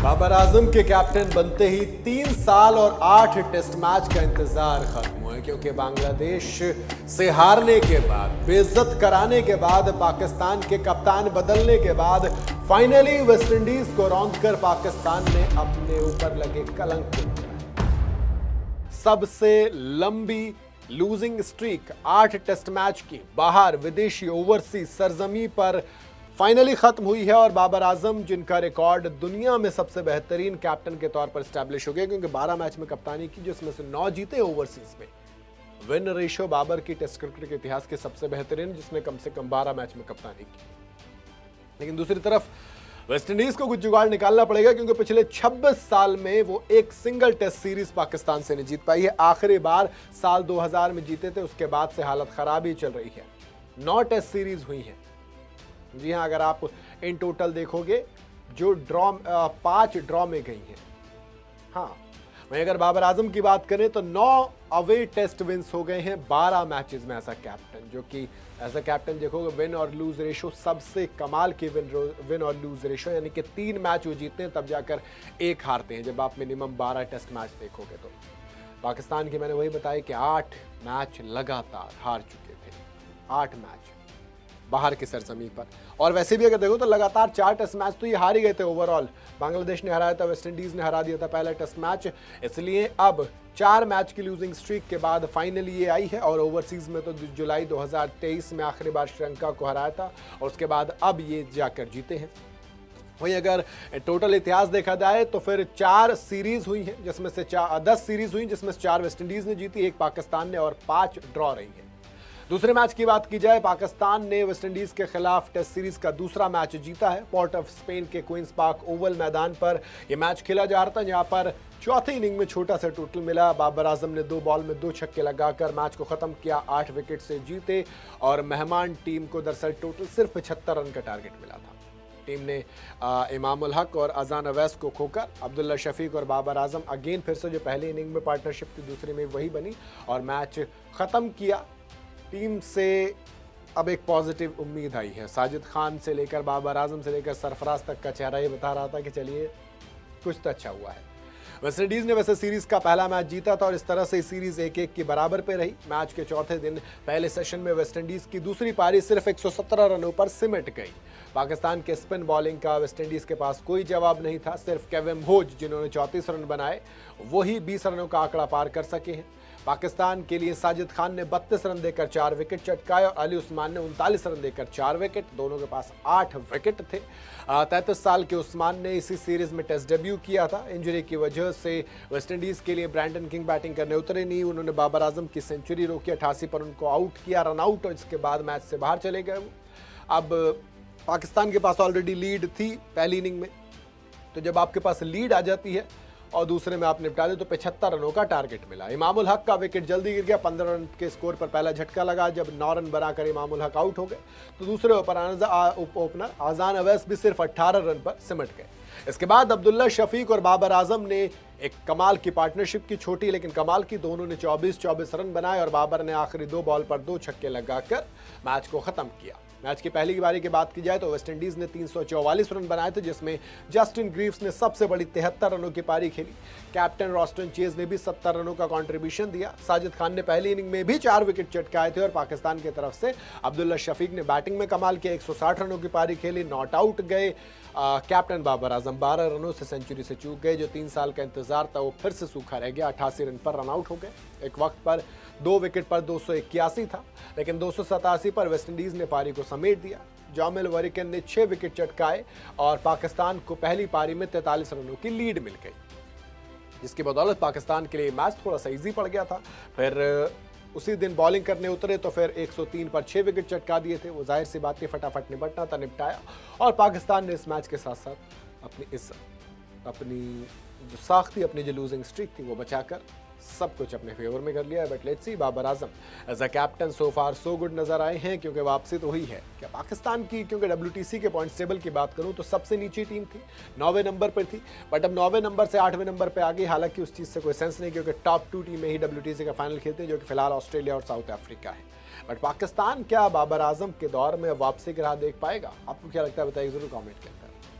बाबर आजम के कैप्टन बनते ही 3 साल और 8 टेस्ट मैच का इंतजार खत्म हुआ, क्योंकि बांग्लादेश से हारने के बाद, बेइज्जत कराने के बाद, पाकिस्तान के कप्तान बदलने के बाद फाइनली वेस्टइंडीज को रौंदकर पाकिस्तान ने अपने ऊपर लगे कलंक को मिटाया। सबसे लंबी लूजिंग स्ट्रीक 8 टेस्ट मैच की बाहर विदेशी ओवरसीज सरजमी पर फाइनली खत्म हुई है और बाबर आजम, जिनका रिकॉर्ड दुनिया में सबसे बेहतरीन कैप्टन के तौर पर स्टैब्लिश हो गया, क्योंकि 12 मैच में कप्तानी की जिसमें से 9 जीते ओवरसीज में। विन रेशियो बाबर की टेस्ट क्रिकेट के इतिहास के सबसे बेहतरीन, जिसने कम से कम 12 मैच में कप्तानी की। लेकिन दूसरी तरफ वेस्टइंडीज को कुछ जुगाड़ निकालना पड़ेगा, क्योंकि पिछले 26 साल में वो एक सिंगल टेस्ट सीरीज पाकिस्तान से नहीं जीत पाई है। आखिरी बार साल 2000 में जीते थे, उसके बाद से हालत खराब ही चल रही है। 9 टेस्ट सीरीज हुई हैं। जी हाँ, अगर आप इन टोटल देखोगे जो 5 ड्रॉ में गई हैं। हाँ, वहीं अगर बाबर आजम की बात करें तो 9 अवे टेस्ट विंस हो गए हैं 12 मैचेस में एज अ कैप्टन, जो कि एज अ कैप्टन देखोगे विन और लूज रेशो सबसे कमाल की विन और लूज रेशो, यानी कि 3 मैच वो जीतते हैं तब जाकर 1 हारते हैं। जब आप मिनिमम 12 टेस्ट मैच देखोगे तो पाकिस्तान की मैंने वही बताया कि 8 मैच लगातार हार चुके थे, 8 मैच बाहर की सरजमी पर। और वैसे भी अगर देखो तो लगातार 4 टेस्ट मैच तो ये हार ही गए थे ओवरऑल। बांग्लादेश ने हराया था, वेस्टइंडीज ने हरा दिया था पहला टेस्ट मैच, इसलिए अब 4 मैच की लूजिंग स्ट्रीक के बाद फाइनली ये आई है। और ओवरसीज में तो जुलाई 2023 में आखिरी बार श्रीलंका को हराया था और उसके बाद अब ये जाकर जीते हैं। वहीं अगर टोटल इतिहास देखा जाए तो फिर 4 सीरीज हुई हैं, जिसमें से 10 सीरीज हुई, जिसमें से 4 वेस्टइंडीज ने जीती, 1 पाकिस्तान ने और 5 ड्रॉ रही है। दूसरे मैच की बात की जाए, पाकिस्तान ने वेस्टइंडीज के खिलाफ टेस्ट सीरीज का दूसरा मैच जीता है। पोर्ट ऑफ स्पेन के क्वींस पार्क ओवल मैदान पर यह मैच खेला जा रहा था, जहां पर चौथी इनिंग में छोटा सा टोटल मिला। बाबर आजम ने 2 बॉल में 2 छक्के लगाकर मैच को खत्म किया, 8 विकेट से जीते। और मेहमान टीम को दरअसल टोटल सिर्फ 75 रन का टारगेट मिला था। टीम ने इमाम उल हक और अजान अवैस को खोकर अब्दुल्ला शफीक और बाबर आजम अगेन फिर से जो पहली इनिंग में पार्टनरशिप थी, दूसरी में वही बनी और मैच खत्म किया। टीम से अब एक पॉजिटिव उम्मीद आई है। साजिद खान से लेकर बाबर आजम से लेकर सरफराज तक का चेहरा ये बता रहा था कि चलिए कुछ तो अच्छा हुआ है। वेस्टइंडीज ने वैसे सीरीज का पहला मैच जीता था और इस तरह से सीरीज 1-1 की बराबर पे रही। मैच के चौथे दिन पहले सेशन में वेस्टइंडीज की दूसरी पारी सिर्फ 117 रनों पर सिमट गई। पाकिस्तान के स्पिन बॉलिंग का वेस्टइंडीज के पास कोई जवाब नहीं था। सिर्फ केविन भोज, जिन्होंने 34 रन बनाए, वही 20 रनों का आंकड़ा पार कर सके हैं। पाकिस्तान के लिए साजिद खान ने 32 रन देकर 4 विकेट चटकाए और अली उस्मान ने 39 रन देकर 4 विकेट। दोनों के पास 8 विकेट थे। 33 साल के उस्मान ने इसी सीरीज में टेस्ट डेब्यू किया था। इंजरी की वजह से वेस्टइंडीज के लिए ब्रैंडन किंग बैटिंग करने उतरे नहीं। उन्होंने बाबर आजम की सेंचुरी रोकी, 88 पर उनको आउट किया, रन आउट, और इसके बाद मैच से बाहर चले गए वो। अब पाकिस्तान के पास ऑलरेडी लीड थी पहली इनिंग में, तो जब आपके पास लीड आ जाती है और दूसरे में आप निपटा दे तो 75 रनों का टारगेट मिला। इमाम उल हक का विकेट जल्दी गिर गया, 15 रन के स्कोर पर पहला झटका लगा। जब 9 रन बनाकर इमाम उल हक आउट हो गए तो दूसरे ओपनर अजान अवैस भी सिर्फ 18 रन पर सिमट गए। इसके बाद अब्दुल्ला शफीक और बाबर आजम ने एक कमाल की पार्टनरशिप की, छोटी लेकिन कमाल की। दोनों ने 24 रन बनाए और बाबर ने आखिरी 2 बॉल पर 2 छक्के लगाकर मैच को खत्म किया। मैच की पहली पारी की बात की जाए तो वेस्टइंडीज ने 344 रन बनाए थे, जिसमें जस्टिन ग्रीव्स ने सबसे बड़ी 73 रनों की पारी खेली। कैप्टन रॉस्टन चेज ने भी 70 रनों का कंट्रीब्यूशन दिया। साजिद खान ने पहली इनिंग में भी 4 विकेट चटकाए थे और पाकिस्तान की तरफ से अब्दुल्ला शफीक ने बैटिंग में कमाल किया, 160 रनों की पारी खेली, नॉट आउट गए। कैप्टन बाबर आजम 12 रनों से सेंचुरी से चूक गए। जो 3 साल का इंतजार था वो फिर से सूखा रह गया। 88 रन पर रन आउट हो गए। एक वक्त पर 2 विकेट पर 281 था, लेकिन 287 पर वेस्टइंडीज ने पारी को समेट दिया। जामिल वरिकन ने 6 विकेट चटकाए और पाकिस्तान को पहली पारी में 43 रनों की लीड मिल गई, जिसकी बदौलत पाकिस्तान के लिए मैच थोड़ा सा इजी पड़ गया था। फिर उसी दिन बॉलिंग करने उतरे तो फिर 103 पर 6 विकेट चटका दिए थे। वो जाहिर सी बात थी, फटाफट निपटना था, निपटाया। और पाकिस्तान ने इस मैच के साथ साथ अपनी इज्जत, अपनी जो साख थी, अपनी जो लूजिंग स्ट्रीक थी, वो बचाकर सब कुछ अपने फेवर में कर लिया है। But let's see, Babar Azam as a captain so far so good नजर आए हैं, क्योंकि वापसी तो हुई है क्या पाकिस्तान की। क्योंकि WTC के पॉइंट्स टेबल की बात करूं तो सबसे नीचे टीम थी, 9वें नंबर पर थी, बट अब 9वें नंबर से 8वें नंबर पर आ गई। हालांकि उस चीज़ से कोई सेंस नहीं, क्योंकि टॉप 2 टीमें ही WTC का फाइनल खेलते हैं, जो कि फिलहाल ऑस्ट्रेलिया और साउथ अफ्रीका है। बट पाकिस्तान क्या बाबर आजम के दौर में वापसी की राह देख पाएगा? आपको क्या लगता है, बताइए जरूर कॉमेंट करें।